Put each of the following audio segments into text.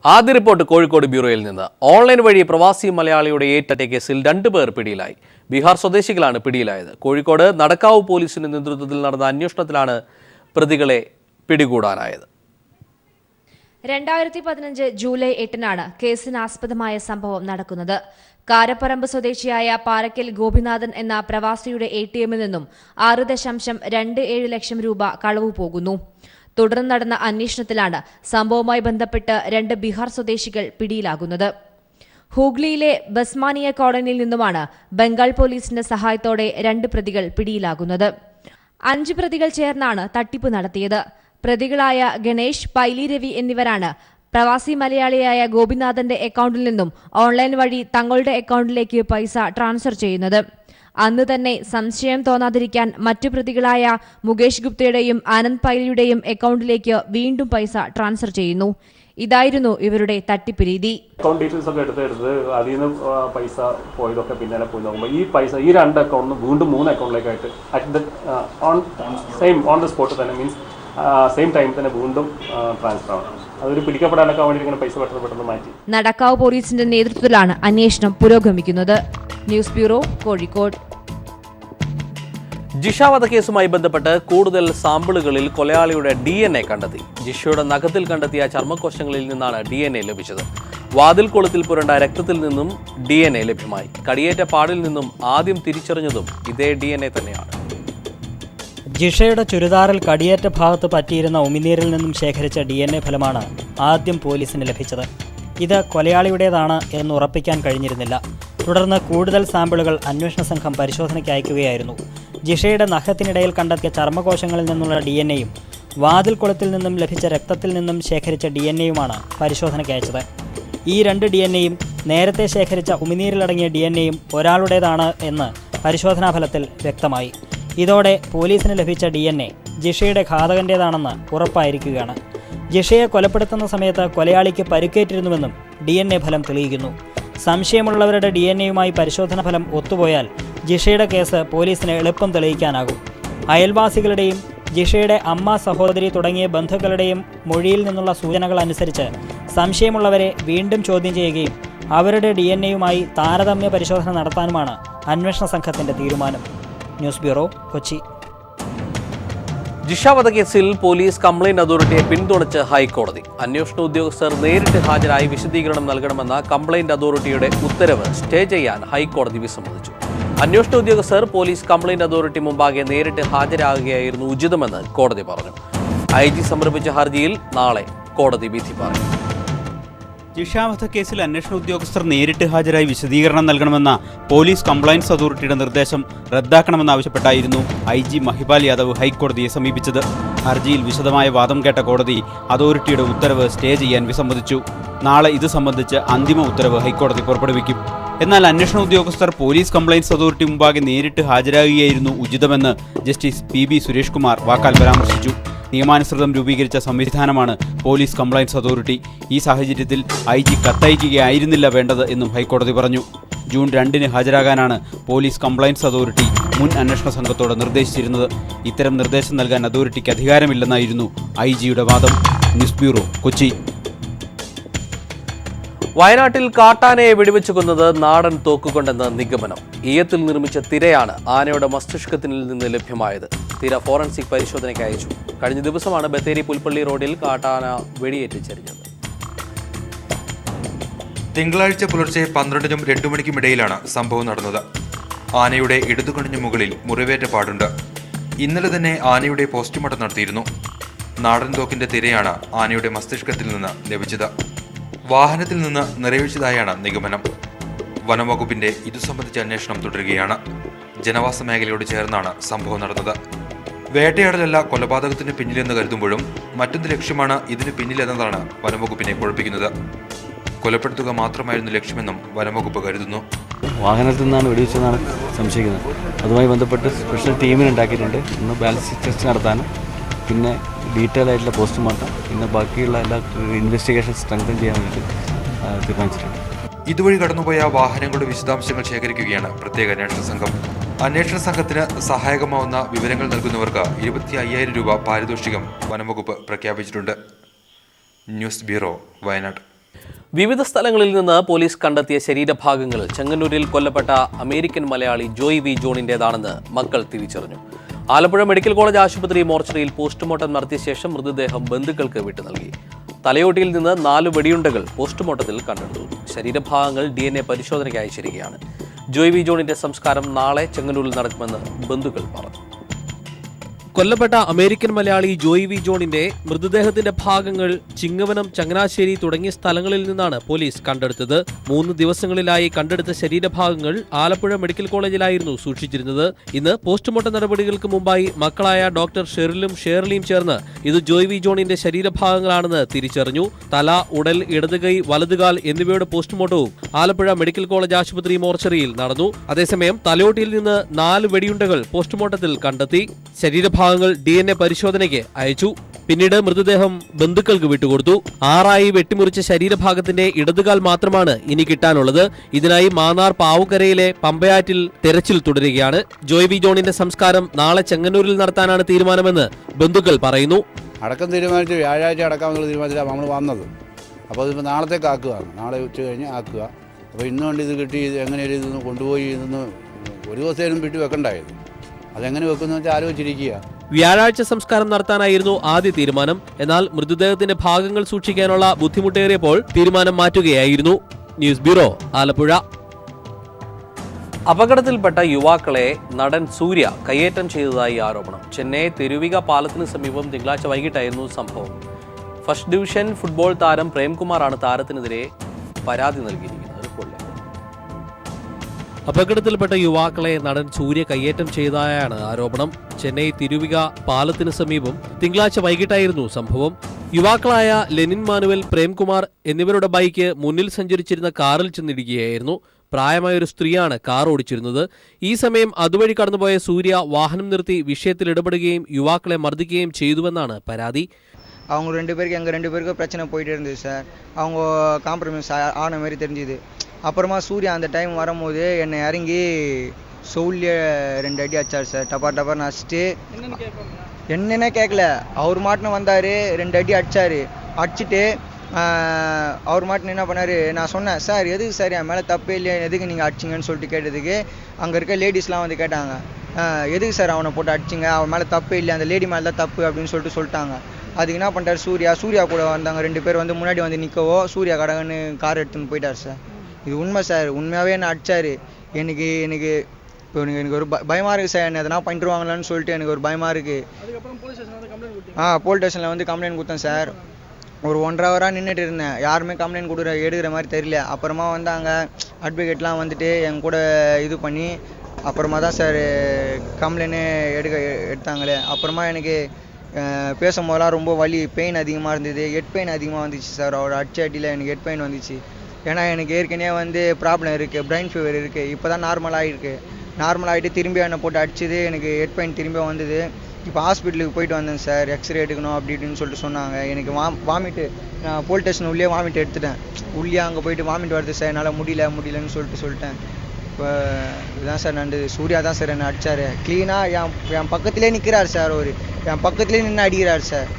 ആദ്യ റിപ്പോർട്ട് കോഴിക്കോട് ബ്യൂറോയിൽ നിന്ന്. ഓൺലൈൻ വഴി പ്രവാസി മലയാളിയുടെ ഏറ്റ കേസിൽ 2 പേർ പിടിയിലായി. ബീഹാർ സ്വദേശികളാണ് പിടിയിലായത്. കോഴിക്കോട് നടക്കാവ് പോലീസിന്റെ നേതൃത്വത്തിൽ നടന്ന അന്വേഷണത്തിലാണ് പ്രതികളെ പിടികൂടാനായത്. 2015 ജൂലൈ 8-നാണ് കേസിനാസ്പദമായ സംഭവം നടക്കുന്നത്. കാരപ്പറമ്പ് സ്വദേശിയായ പാറയ്ക്കൽ ഗോപിനാഥൻ എന്ന പ്രവാസിയുടെ ATM-ൽ നിന്നും 6.27 ലക്ഷം രൂപ കളവു പോകുന്നു. തുടർന്ന് നടന്ന അന്വേഷണത്തിലാണ് സംഭവവുമായി ബന്ധപ്പെട്ട് 2 ബീഹാർ സ്വദേശികൾ പിടിയിലാകുന്നത്. ഹൂഗ്ലിയിലെ ബസ്മാനിയ കോളനിയിൽ നിന്നുമാണ് ബംഗാൾ പോലീസിന്റെ സഹായത്തോടെ 2 പ്രതികൾ പിടിയിലാകുന്നത്. 5 പ്രതികൾ ചേർന്നാണ് തട്ടിപ്പ് നടത്തിയത്. പ്രതികളായ ഗണേഷ്, പൈലി രവി എന്നിവരാണ് പ്രവാസി മലയാളിയായ ഗോപിനാഥന്റെ അക്കൗണ്ടിൽ നിന്നും ഓൺലൈൻ വഴി തങ്ങളുടെ അക്കൗണ്ടിലേക്ക് പൈസ ട്രാൻസ്ഫർ ചെയ്യുന്നത്. അന്ന് തന്നെ സംശയം തോന്നാതിരിക്കാൻ മറ്റു പ്രതികളായ മുകേഷ് ഗുപ്തയുടെയും ആനന്ദ് പൈലിയുടെയും അക്കൗണ്ടിലേക്ക് വീണ്ടും പൈസ ട്രാൻസ്ഫർ ചെയ്യുന്നു. ഇതായിരുന്നു ഇവരുടെ തട്ടിപ്പ് രീതി. അക്കൗണ്ട് ഡീറ്റെയിൽസ് ഒക്കെ എടുത്ത് അതിൽ നിന്ന് പൈസ പോയതൊക്കെ പിന്നാലെ പോയി നോക്കുമ്പോൾ ഈ പൈസ ഈ 2 അക്കൗണ്ടിൽ വീണ്ടും 3 അക്കൗണ്ടിലേക്കായിട്ട് ഓൺ ദ സ്പോട്ട് തന്നെ മീൻസ് സെയിം ടൈം തന്നെ വീണ്ടും ട്രാൻസ്ഫർ ആവണം. അതൊരു പിടിക്കപ്പെടാനൊക്കെ വേണ്ടി ഇങ്ങനെ പൈസ പെട്ടെന്ന് മാറ്റി. നടക്കാവ് പോലീസിന്റെ നേതൃത്വത്തിലാണ് അന്വേഷണം പുരോഗമിക്കുന്നത്. News bureau, Kozhikode. ജിഷ വധക്കേസുമായി ബന്ധപ്പെട്ട് കൂടുതൽ സാമ്പിളുകളിൽ കൊലയാളിയുടെ DNA കണ്ടെത്തി. ജിഷയുടെ നഖത്തിൽ കണ്ടെത്തിയ ചർമ്മകോശങ്ങളിൽ നിന്നാണ് DNA ലഭിച്ചത്. വാതിൽ കൊളുത്തിൽ പുരണ്ട രക്തത്തിൽ നിന്നും DNA ലഭ്യമായി. കടിയേറ്റ പാടിൽ നിന്നും ആദ്യം തിരിച്ചറിഞ്ഞതും ഇതേ DNA തന്നെയാണ്. ജിഷയുടെ ചുരിദാറിൽ കടിയേറ്റ ഭാഗത്ത് പറ്റിയിരുന്ന ഉമിനീരിൽ നിന്നും ശേഖരിച്ച DNA ഫലമാണ് ആദ്യം പോലീസിന് ലഭിച്ചത്. ഇത് കൊലയാളിയുടേതാണ് എന്ന് ഉറപ്പിക്കാൻ കഴിഞ്ഞിരുന്നില്ല. തുടർന്ന് കൂടുതൽ സാമ്പിളുകൾ അന്വേഷണ സംഘം പരിശോധനയ്ക്ക് അയക്കുകയായിരുന്നു. ജിഷയുടെ നഖത്തിനിടയിൽ കണ്ടെത്തിയ ചർമ്മകോശങ്ങളിൽ നിന്നുള്ള DNA-യും വാതിൽ കുളത്തിൽ നിന്നും ലഭിച്ച രക്തത്തിൽ നിന്നും ശേഖരിച്ച DNA-യുമാണ് പരിശോധനയ്ക്ക് അയച്ചത്. ഈ 2 DNA-യും നേരത്തെ ശേഖരിച്ച ഉമിനീരിലടങ്ങിയ DNA-യും ഒരാളുടേതാണ് എന്ന് പരിശോധനാ ഫലത്തിൽ വ്യക്തമായി. ഇതോടെ പോലീസിന് ലഭിച്ച DNA ജിഷയുടെ ഘാതകൻ്റേതാണെന്ന് ഉറപ്പായിരിക്കുകയാണ്. ജിഷയെ കൊലപ്പെടുത്തുന്ന സമയത്ത് കൊലയാളിക്ക് പരിക്കേറ്റിരുന്നുവെന്നും DNA ഫലം തെളിയിക്കുന്നു. സംശയമുള്ളവരുടെ DNA-യുമായി പരിശോധന ഫലം ഒത്തുപോയാൽ ജിഷയുടെ കേസ് പോലീസിന് എളുപ്പം തെളിയിക്കാനാകും. അയൽവാസികളുടെയും ജിഷയുടെ അമ്മ, സഹോദരി തുടങ്ങിയ ബന്ധുക്കളുടെയും മൊഴിയിൽ നിന്നുള്ള സൂചനകൾ അനുസരിച്ച് സംശയമുള്ളവരെ വീണ്ടും ചോദ്യം ചെയ്യുകയും അവരുടെ DNA-യുമായി താരതമ്യ പരിശോധന നടത്താനുമാണ് അന്വേഷണ സംഘത്തിൻ്റെ തീരുമാനം. News bureau, Kochi. ജിഷ വധക്കേസിൽ പോലീസ് കംപ്ലയിന്റ് അതോറിറ്റിയെ പിന്തുണച്ച് ഹൈക്കോടതി. അന്വേഷണ ഉദ്യോഗസ്ഥർ നേരിട്ട് ഹാജരായി വിശദീകരണം നൽകണമെന്ന കംപ്ലയിന്റ് അതോറിറ്റിയുടെ ഉത്തരവ് സ്റ്റേ ചെയ്യാൻ ഹൈക്കോടതി വിസമ്മതിച്ചു. അന്വേഷണ ഉദ്യോഗസ്ഥർ പോലീസ് കംപ്ലയിന്റ് അതോറിറ്റി മുമ്പാകെ നേരിട്ട് ഹാജരാകുകയായിരുന്നു ഉചിതമെന്ന് കോടതി പറഞ്ഞു. IG സമർപ്പിച്ച ഹർജിയിൽ നാളെ കോടതി വിധി പറയും. ജിഷ വധക്കേസിൽ അന്വേഷണ ഉദ്യോഗസ്ഥർ നേരിട്ട് ഹാജരായി വിശദീകരണം നൽകണമെന്ന പോലീസ് കംപ്ലയൻസ് അതോറിറ്റിയുടെ നിർദ്ദേശം റദ്ദാക്കണമെന്നാവശ്യപ്പെട്ടായിരുന്നു IG മഹിപാൽ യാദവ് ഹൈക്കോടതിയെ സമീപിച്ചത്. ഹർജിയിൽ വിശദമായ വാദം കേട്ട കോടതി അതോറിറ്റിയുടെ ഉത്തരവ് സ്റ്റേ ചെയ്യാൻ വിസമ്മതിച്ചു. നാളെ ഇത് സംബന്ധിച്ച് അന്തിമ ഉത്തരവ് ഹൈക്കോടതി പുറപ്പെടുവിക്കും. എന്നാൽ അന്വേഷണ ഉദ്യോഗസ്ഥർ പോലീസ് കംപ്ലയൻസ് അതോറിറ്റി മുമ്പാകെ നേരിട്ട് ഹാജരാകുകയായിരുന്നു ഉചിതമെന്ന് ജസ്റ്റിസ് PB സുരേഷ് കുമാർ വാക്കാൽ പരാമർശിച്ചു. നിയമാനുസൃതം രൂപീകരിച്ച സംവിധാനമാണ് പോലീസ് കംപ്ലയൻസ് അതോറിറ്റി. ഈ സാഹചര്യത്തിൽ IG കത്തയക്കുകയായിരുന്നില്ല വേണ്ടത് എന്നും ഹൈക്കോടതി പറഞ്ഞു. ജൂൺ 2-ന് ഹാജരാകാനാണ് പോലീസ് കംപ്ലയൻസ് അതോറിറ്റി മുൻ അന്വേഷണ സംഘത്തോട് നിർദ്ദേശിച്ചിരുന്നത്. ഇത്തരം നിർദ്ദേശം നൽകാൻ അതോറിറ്റിക്ക് അധികാരമില്ലെന്നായിരുന്നു IG-യുടെ വാദം. News bureau, Kochi. വയനാട്ടിൽ കാട്ടാനയെ വെടിവെച്ചു കൊന്നത് നാടൻ തോക്കുകൊണ്ടെന്ന് നിഗമനം. ഈയത്തിൽ നിർമ്മിച്ച തിരയാണ് ആനയുടെ മസ്തിഷ്കത്തിൽ നിന്ന് ലഭ്യമായത്. തിര ഫോറൻസിക് പരിശോധനയ്ക്ക് അയച്ചു. കഴിഞ്ഞ ദിവസമാണ് ബത്തേരി പുൽപ്പള്ളി റോഡിൽ കാട്ടാന വെടിയേറ്റ് ചരിഞ്ഞത്. തിങ്കളാഴ്ച പുലർച്ചെ 12-നും 2 മണിക്കും ഇടയിലാണ് സംഭവം നടന്നത്. ആനയുടെ ഇടതുകണ്ണിന് മുകളിൽ മുറിവേറ്റ പാടുണ്ട്. ഇന്നലെ തന്നെ ആനയുടെ പോസ്റ്റ്മോർട്ടം നടത്തിയിരുന്നു. നാടൻ തോക്കിന്റെ തിരയാണ് ആനയുടെ മസ്തിഷ്കത്തിൽ നിന്ന് ലഭിച്ചത്. വാഹനത്തിൽ നിന്ന് നിറയൊഴിച്ചതായാണ് നിഗമനം. വനംവകുപ്പിന്റെ ഇതു സംബന്ധിച്ച അന്വേഷണം തുടരുകയാണ്. ജനവാസ മേഖലയോട് ചേർന്നാണ് സംഭവം നടന്നത്. വേട്ടയാടലല്ല കൊലപാതകത്തിന് പിന്നിലെന്ന് കരുതുമ്പോഴും മറ്റൊരു ലക്ഷ്യമാണ് ഇതിന് പിന്നിലെന്നതാണ് വനംവകുപ്പിനെ കുഴപ്പിക്കുന്നത്. കൊലപ്പെടുത്തുക മാത്രമായിരുന്നു ലക്ഷ്യമെന്നും വനംവകുപ്പ് കരുതുന്നു. വാഹനത്തിൽ നിന്നാണ് വെടിവെച്ചതെന്നാണ് സംശയിക്കുന്നത്. അതുമായി ബന്ധപ്പെട്ട് സ്പെഷ്യൽ ടീമിനെ ഉണ്ടാക്കിയിട്ടുണ്ട്. ഇന്ന് ബാലൻസിക് ടെസ്റ്റ് നടത്താനും പിന്നെ ഡീറ്റെയിൽ ആയിട്ടുള്ള പോസ്റ്റ്മോർട്ടം പിന്നെ ബാക്കിയുള്ള എല്ലാ ഇൻവെസ്റ്റിഗേഷൻ സ്ട്രെങ്തൻ ചെയ്യാൻ വേണ്ടി തീരുമാനിച്ചിട്ടുണ്ട്. ഇതുവഴി കടന്നുപോയ വാഹനങ്ങളുടെ വിശദാംശങ്ങൾ ശേഖരിക്കുകയാണ് പ്രത്യേക അന്വേഷണ സംഘം. അന്വേഷണ സംഘത്തിന് സഹായകമാവുന്ന വിവരങ്ങൾ നൽകുന്നവർക്ക് 25,000 രൂപ പാരിതോഷികം വനംവകുപ്പ് പ്രഖ്യാപിച്ചിട്ടുണ്ട്. News bureau, Wayanad. വിവിധ സ്ഥലങ്ങളിൽ നിന്ന് പോലീസ് കണ്ടെത്തിയ ശരീരഭാഗങ്ങൾ ചെങ്ങന്നൂരിൽ കൊല്ലപ്പെട്ട അമേരിക്കൻ മലയാളി ജോയ് വി ജോണിന്റേതാണെന്ന് മക്കൾ തിരിച്ചറിഞ്ഞു. ആലപ്പുഴ മെഡിക്കൽ കോളേജ് ആശുപത്രി മോർച്ചറിയിൽ പോസ്റ്റ്മോർട്ടം നടത്തിയ ശേഷം മൃതദേഹം ബന്ധുക്കൾക്ക് വിട്ടു നൽകി. തലയോട്ടിയിൽ നിന്ന് 4 വെടിയുണ്ടകൾ പോസ്റ്റ്മോർട്ടത്തിൽ കണ്ടെടുത്തു. ശരീരഭാഗങ്ങൾ DNA പരിശോധനയ്ക്ക് അയച്ചിരിക്കുകയാണ്. ജോയ് വി ജോണിന്റെ സംസ്കാരം നാളെ ചെങ്ങന്നൂരിൽ നടക്കുമെന്ന് ബന്ധുക്കൾ പറഞ്ഞു. കൊല്ലപ്പെട്ട അമേരിക്കൻ മലയാളി ജോയ് വി ജോണിന്റെ മൃതദേഹത്തിന്റെ ഭാഗങ്ങൾ ചിങ്ങവനം, ചങ്ങനാശ്ശേരി തുടങ്ങിയ സ്ഥലങ്ങളിൽ നിന്നാണ് പോലീസ് കണ്ടെടുത്തത്. 3 ദിവസങ്ങളിലായി കണ്ടെടുത്ത ശരീരഭാഗങ്ങൾ ആലപ്പുഴ മെഡിക്കൽ കോളേജിലായിരുന്നു സൂക്ഷിച്ചിരുന്നത്. ഇന്ന് പോസ്റ്റ്മോർട്ടം നടപടികൾക്ക് മുമ്പായി മക്കളായ ഡോക്ടർ ഷെറിലും ഷേർലിയും ചേർന്ന് ഇത് ജോയ് വി ജോണിന്റെ ശരീരഭാഗങ്ങളാണെന്ന് തിരിച്ചറിഞ്ഞു. തല, ഉടൽ, ഇടതുകൈ, വലതുകാൽ എന്നിവയുടെ പോസ്റ്റ്മോർട്ടവും ആലപ്പുഴ മെഡിക്കൽ കോളേജ് ആശുപത്രി മോർച്ചറിയിൽ നടന്നു. അതേസമയം തലയോട്ടിയിൽ നിന്ന് 4 വെടിയുണ്ടകൾ പോസ്റ്റ്മോർട്ടത്തിൽ കണ്ടെത്തി. ശരീരഭാഗങ്ങൾ DNA പരിശോധനയ്ക്ക് അയച്ചു. പിന്നീട് മൃതദേഹം ബന്ധുക്കൾക്ക് വിട്ടുകൊടുത്തു. 6 വെട്ടിമുറിച്ച ശരീരഭാഗത്തിന്റെ ഇടതുകാൽ മാത്രമാണ് ഇനി കിട്ടാനുള്ളത്. ഇതിനായി മാന്നാർ പാവുക്കരയിലെ പമ്പയാറ്റിൽ തെരച്ചിൽ തുടരുകയാണ്. ജോയ് വി ജോണിന്റെ സംസ്കാരം നാളെ ചെങ്ങന്നൂരിൽ നടത്താനാണ് തീരുമാനമെന്ന് ബന്ധുക്കൾ പറയുന്നു. അടക്കം തീരുമാനിച്ച് വ്യാഴാഴ്ച അടക്കാമെന്നുള്ള തീരുമാനത്തിലാണ് നമ്മൾ വന്നത്. അപ്പോൾ ഇതിപ്പോൾ നാളത്തേക്ക് ആക്കുകയാണ്. നാളെ ഉച്ച കഴിഞ്ഞ് ആക്കുക. അപ്പോൾ ഇന്ന് കൊണ്ട് ഇത് കിട്ടി, ഇത് എങ്ങനെയാണ് ഇതൊന്ന് കൊണ്ടുപോയി ഇതൊന്ന് ഒരു ദിവസത്തേനും വിട്ട് വെക്കണ്ടായത്. അതെങ്ങനെ വെക്കുന്ന വെച്ചാൽ ആലോചിച്ചിരിക്കുക. വ്യാഴാഴ്ച സംസ്കാരം നടത്താനായിരുന്നു ആദ്യ തീരുമാനം. എന്നാൽ മൃതദേഹത്തിന്റെ ഭാഗങ്ങൾ സൂക്ഷിക്കാനുള്ള ബുദ്ധിമുട്ടേറിയപ്പോൾ തീരുമാനം മാറ്റുകയായിരുന്നു. News bureau, Alappuzha. അപകടത്തിൽപ്പെട്ട യുവാക്കളെ നടൻ സൂര്യ കയ്യേറ്റം ചെയ്തതായി ആരോപണം. ചെന്നൈ തെരുവിക പാലത്തിന് സമീപം തിങ്കളാഴ്ച വൈകിട്ടായിരുന്നു സംഭവം. ഫസ്റ്റ് ഡിവിഷൻ ഫുട്ബോൾ താരം പ്രേംകുമാറാണ് താരത്തിനെതിരെ പരാതി നൽകിയിരിക്കുന്നത്. അപകടത്തിൽപ്പെട്ട യുവാക്കളെ നടൻ സൂര്യ കയ്യേറ്റം ചെയ്തതായാണ് ആരോപണം. ചെന്നൈ തിരുവിക പാലത്തിന് സമീപം തിങ്കളാഴ്ച വൈകിട്ടായിരുന്നു സംഭവം. യുവാക്കളായ ലെനിൻ മാനുവൽ, പ്രേംകുമാർ എന്നിവരുടെ ബൈക്ക് മുന്നിൽ സഞ്ചരിച്ചിരുന്ന കാറിൽ ചെന്നിടിക്കുകയായിരുന്നു. പ്രായമായ ഒരു സ്ത്രീയാണ് കാർ ഓടിച്ചിരുന്നത്. ഈ സമയം അതുവഴി കടന്നുപോയ സൂര്യ വാഹനം നിർത്തി വിഷയത്തിൽ ഇടപെടുകയും യുവാക്കളെ മർദ്ദിക്കുകയും ചെയ്തുവെന്നാണ് പരാതി. அவங்க 2 பேருக்கு எங்கள் 2 பேருக்கும் பிரச்சனை போயிட்டே இருந்தது சார். அவங்க காம்ப்ரமைஸ் ஆன மாதிரி தெரிஞ்சுது. அப்புறமா சூர்யா அந்த டைம் வரும்போது என்னை இறங்கி சோல்லியே 2 அடி அடிச்சார் சார். டப்பார்னு அடிச்சுட்டு என்னென்ன கேட்கல, அவர் மாட்டுன்னு வந்தார், 2 அடி அடித்தார். அடிச்சுட்டு அவர் மாட்டுன்னு என்ன பண்ணார், நான் சொன்னேன் சார் எதுக்கு சார் என் மேலே தப்பே இல்லையா, எதுக்கு நீங்கள் அடிச்சிங்கன்னு சொல்லிட்டு கேட்டதுக்கு அங்கே இருக்க லேடிஸ்லாம் வந்து கேட்டாங்க, எதுக்கு சார் அவனை போட்டு அடிச்சிங்க, அவன் மேலே தப்பே இல்லை, அந்த லேடி மேலே தான் தப்பு அப்படின்னு சொல்லிட்டாங்க. அதுக்கு என்ன பண்ணிட்டார் சூர்யா கூட வந்தாங்க 2 பேர் வந்து முன்னாடி வந்து நிற்கவோ சூர்யா கடகன்னு கார் எடுத்துன்னு போயிட்டார் சார். இது உண்மை சார். உண்மையாகவே என்ன அடித்தார். எனக்கு இப்போ எனக்கு ஒரு பயமாக இருக்குது சார். என்ன எதனா பண்ணிட்டுருவாங்களான்னு சொல்லிட்டு எனக்கு ஒரு பயமாக இருக்குது. போலீஸ் ஸ்டேஷனில் வந்து கம்ப்ளைண்ட் கொடுத்தேன் சார். ஒரு 1.5 ஹவராக நின்றுட்டு இருந்தேன். யாருமே கம்ப்ளைண்ட் எடுக்கிற மாதிரி தெரியல. அப்புறமா வந்தாங்க அட்வொகேட்லாம் வந்துட்டு என் கூட இது பண்ணி அப்புறமா தான் சார் கம்ப்ளைண்ட்டே எடுத்தாங்களே. அப்புறமா எனக்கு பேசும்போதெல்லாம் ரொம்ப வலி, பெயின் அதிகமாக இருந்தது. ஹெட் பெயின் அதிகமாக வந்துச்சு சார். அவர் அடிச்சாட்டியில் எனக்கு ஹெட் பெயின் வந்துச்சு. ஏன்னா எனக்கு ஏற்கனவே வந்து ப்ராப்ளம் இருக்குது, பிரெயின் ஃபீவர் இருக்குது. இப்போ தான் நார்மலாகிட்டு திரும்பி என்னை போட்டு அடிச்சது எனக்கு ஹெட் பெயின் திரும்பி வந்தது. இப்போ ஹாஸ்பிட்டலுக்கு போயிட்டு வந்தேன் சார். எக்ஸ்ரே எடுக்கணும் அப்படி இப்படின்னு சொல்லிட்டு சொன்னாங்க. எனக்கு வாமிட்டு, நான் போலீஸ் ஸ்டேஷன் உள்ளே வாமிட் எடுத்துட்டேன். உள்ளே அங்கே போயிட்டு வாமிட் வருது சார், என்னால் முடியலன்னு சொல்லிட்டேன். இப்போ இதுதான் சார் நடந்தது. சூர்யா தான் சார் என்னை அடித்தார். க்ளீனாக என் பக்கத்திலே நிற்கிறார் சார். அவர் என் பக்கத்திலே நின்று அடிக்கிறார் சார்.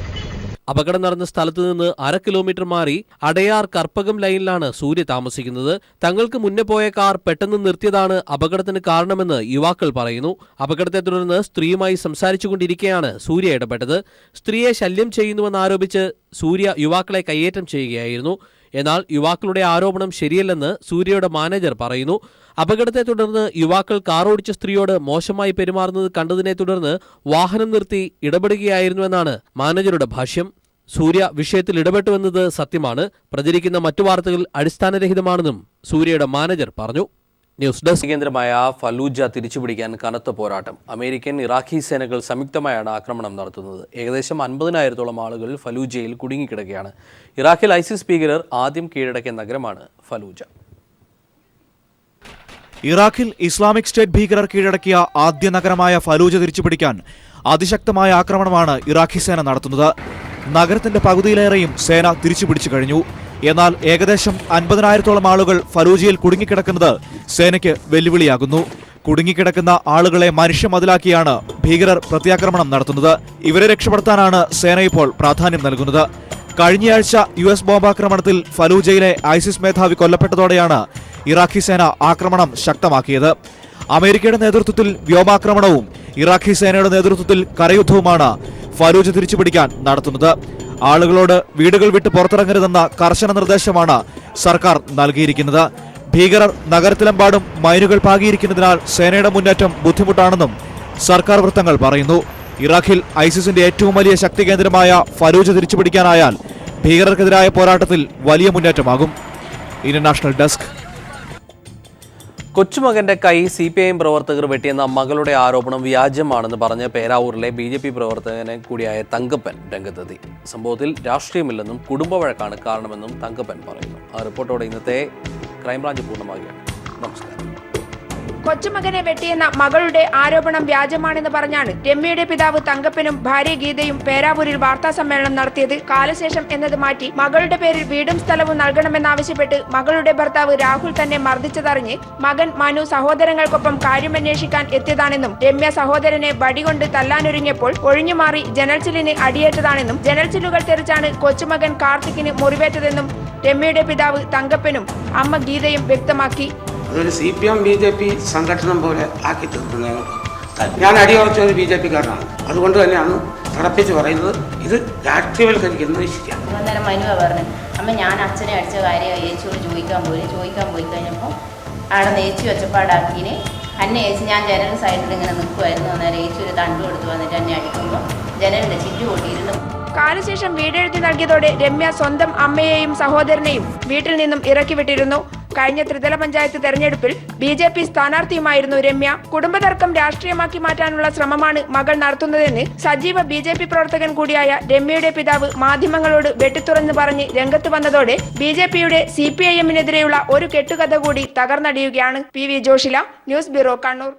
അപകടം നടന്ന സ്ഥലത്ത് നിന്ന് 1/2 കിലോമീറ്റർ മാറി അടയാർ കർപ്പകം ലൈനിലാണ് സൂര്യ താമസിക്കുന്നത്. തങ്ങൾക്ക് മുന്നേ പോയ കാർ പെട്ടെന്ന് നിർത്തിയതാണ് അപകടത്തിന് കാരണമെന്ന് യുവാക്കൾ പറയുന്നു. അപകടത്തെ തുടർന്ന് സ്ത്രീയുമായി സംസാരിച്ചുകൊണ്ടിരിക്കെയാണ് സൂര്യ ഇടപെട്ടത്. സ്ത്രീയെ ശല്യം ചെയ്യുന്നുവെന്നാരോപിച്ച് സൂര്യ യുവാക്കളെ കയ്യേറ്റം ചെയ്യുകയായിരുന്നു. എന്നാൽ യുവാക്കളുടെ ആരോപണം ശരിയല്ലെന്ന് സൂര്യയുടെ മാനേജർ പറയുന്നു. അപകടത്തെ തുടർന്ന് യുവാക്കൾ കാർ ഓടിച്ച സ്ത്രീയോട് മോശമായി പെരുമാറുന്നത് കണ്ടതിനെ തുടർന്ന് വാഹനം നിർത്തി ഇടപെടുകയായിരുന്നുവെന്നാണ് മാനേജറുടെ ഭാഷ്യം. സൂര്യ വിഷയത്തിൽ ഇടപെട്ടുവെന്നത് സത്യമാണ്. പ്രചരിക്കുന്ന മറ്റു വാർത്തകൾ അടിസ്ഥാനരഹിതമാണെന്നും സൂര്യയുടെ മാനേജർ പറഞ്ഞു. News desk. കേന്ദ്രമായ ഫലൂജ തിരിച്ചുപിടിക്കാൻ കനത്ത പോരാട്ടം. അമേരിക്കൻ ഇറാഖി സേനകൾ സംയുക്തമായാണ് ആക്രമണം നടത്തുന്നത്. ഏകദേശം 50,000-ഓളം ആളുകൾ ഫലൂജയിൽ കുടുങ്ങിക്കിടക്കുകയാണ്. ഇറാഖിൽ ISIS ഭീകരർ ആദ്യം കീഴടക്കിയ നഗരമാണ് ഫലൂജ. ഇറാഖിൽ ഇസ്ലാമിക് സ്റ്റേറ്റ് ഭീകരർ കീഴടക്കിയ ആദ്യ നഗരമായ ഫലൂജ തിരിച്ചുപിടിക്കാൻ അതിശക്തമായ ആക്രമണമാണ് ഇറാഖി സേന നടത്തുന്നത്. നഗരത്തിന്റെ പകുതിയിലേറെയും സേന തിരിച്ചുപിടിച്ചു കഴിഞ്ഞു. എന്നാൽ ഏകദേശം 50,000-ഓളം ആളുകൾ ഫലൂജയിൽ കുടുങ്ങിക്കിടക്കുന്നത് സേനയ്ക്ക് വെല്ലുവിളിയാകുന്നു. കുടുങ്ങിക്കിടക്കുന്ന ആളുകളെ മനുഷ്യമതിലാക്കിയാണ് ഭീകരർ പ്രത്യാക്രമണം നടത്തുന്നത്. ഇവരെ രക്ഷപ്പെടുത്താനാണ് സേന ഇപ്പോൾ പ്രാധാന്യം നൽകുന്നത്. കഴിഞ്ഞയാഴ്ച US ബോംബാക്രമണത്തിൽ ഫലൂജയിലെ ഐസിസ് മേധാവി കൊല്ലപ്പെട്ടതോടെയാണ് ഇറാഖി സേന ആക്രമണം ശക്തമാക്കിയത്. അമേരിക്കയുടെ നേതൃത്വത്തിൽ വ്യോമാക്രമണവും ഇറാഖി സേനയുടെ നേതൃത്വത്തിൽ കരയുദ്ധവുമാണ് ഫലൂജ തിരിച്ചുപിടിക്കാൻ നടത്തുന്നത്. ആളുകളോട് വീടുകൾ വിട്ട് പുറത്തിറങ്ങരുതെന്ന കർശന നിർദ്ദേശമാണ് സർക്കാർ നൽകിയിരിക്കുന്നത്. ഭീകരർ നഗരത്തിലെമ്പാടും മൈനുകൾ പാകിയിരിക്കുന്നതിനാൽ സേനയുടെ മുന്നേറ്റം ബുദ്ധിമുട്ടാണെന്നും സർക്കാർ വൃത്തങ്ങൾ പറയുന്നു. ഇറാഖിൽ ഐസിസിന്റെ ഏറ്റവും വലിയ ശക്തി കേന്ദ്രമായ ഫലൂജ തിരിച്ചുപിടിക്കാനായാൽ ഭീകരർക്കെതിരായ പോരാട്ടത്തിൽ വലിയ മുന്നേറ്റമാകും. International desk. കൊച്ചുമകന്റെ കൈ CPIM പ്രവർത്തകർ വെട്ടിയെന്ന മകളുടെ ആരോപണം വ്യാജമാണെന്ന് പറഞ്ഞ് പേരാവൂരിലെ BJP പ്രവർത്തകനെ കൂടിയായ തങ്കപ്പൻ രംഗത്തെത്തി. സംഭവത്തിൽ രാഷ്ട്രീയമില്ലെന്നും കുടുംബ വഴക്കാണ് കാരണമെന്നും തങ്കപ്പൻ പറയുന്നു. ആ റിപ്പോർട്ടോടെ ഇന്നത്തെ ക്രൈംബ്രാഞ്ച് പൂർണ്ണമാകുകയാണ്. നമസ്കാരം. കൊച്ചുമകനെ വെട്ടിയെന്ന മകളുടെ ആരോപണം വ്യാജമാണെന്ന് പറഞ്ഞാണ് രമ്യയുടെ പിതാവ് തങ്കപ്പനും ഭാര്യ ഗീതയും പേരാവൂരിൽ വാർത്താ സമ്മേളനം നടത്തിയത്. കാലശേഷം എന്നത് മാറ്റി മകളുടെ പേരിൽ വീടും സ്ഥലവും നൽകണമെന്നാവശ്യപ്പെട്ട് മകളുടെ ഭർത്താവ് രാഹുൽ തന്നെ മർദ്ദിച്ചതറിഞ്ഞ് മകൻ മനു സഹോദരങ്ങൾക്കൊപ്പം കാര്യമന്വേഷിക്കാൻ എത്തിയതാണെന്നും രമ്യ സഹോദരനെ വടികൊണ്ട് തല്ലാനൊരുങ്ങിയപ്പോൾ ഒഴിഞ്ഞുമാറി ജനൽച്ചിലിന് അടിയേറ്റതാണെന്നും ജനൽച്ചില്ലുകൾ തെറിച്ചാണ് കൊച്ചുമകൻ കാർത്തിക്കിന് മുറിവേറ്റതെന്നും രമ്യയുടെ പിതാവ് തങ്കപ്പനും അമ്മ ഗീതയും വ്യക്തമാക്കി. അതൊരു CPM BJP സംഘടന പോലെ ആക്കി തീർക്കുന്നതാണ്. ഞാൻ അടിയുറച്ച ഒരു BJP കാരനാണ്. അതുകൊണ്ട് തന്നെയാണ് തറപ്പിച്ച് പറയുന്നത് ഇത് രാഷ്ട്രീയവൽക്കരിക്കുന്നത് ശരിയാണ്. അന്നേരം മനുവ പറഞ്ഞു, അമ്മ ഞാൻ അച്ഛനെ അടിച്ച കാര്യം ഏച്ചിയോട് ചോദിക്കാൻ പോയി കഴിഞ്ഞപ്പോൾ അവിടെ ഏച്ചി ഒച്ചപ്പാടാക്കിന് എന്നെ ഏച്ചി ഞാൻ ജനൽ സൈഡിൽ ഇങ്ങനെ നിൽക്കുമായിരുന്നു. അന്നേരം ഏച്ചി ഒരു തണ്ടു കൊടുത്ത് വന്നിട്ട് എന്നെ അടിക്കുമ്പോൾ ജനലിൻ്റെ ചിറ്റു പൊട്ടിയിരുന്നു. കാലശേഷം വീടെഴുതി നൽകിയതോടെ രമ്യ സ്വന്തം അമ്മയെയും സഹോദരനെയും വീട്ടിൽ നിന്നും ഇറക്കിവിട്ടിരുന്നു. കഴിഞ്ഞ ത്രിതല പഞ്ചായത്ത് തെരഞ്ഞെടുപ്പിൽ BJP സ്ഥാനാർത്ഥിയുമായിരുന്നു രമ്യ. കുടുംബതർക്കം രാഷ്ട്രീയമാക്കി മാറ്റാനുള്ള ശ്രമമാണ് മകൾ നടത്തുന്നതെന്ന് സജീവ BJP പ്രവർത്തകൻ കൂടിയായ രമ്യയുടെ പിതാവ് മാധ്യമങ്ങളോട് വെട്ടിത്തുറന്ന് പറഞ്ഞ് രംഗത്ത് വന്നതോടെ BJPയുടെ CPIM-നെതിരെയുള്ള ഒരു കെട്ടുകഥ കൂടി തകർന്നടിയുകയാണ്. PV Joshila, news bureau, Kannur.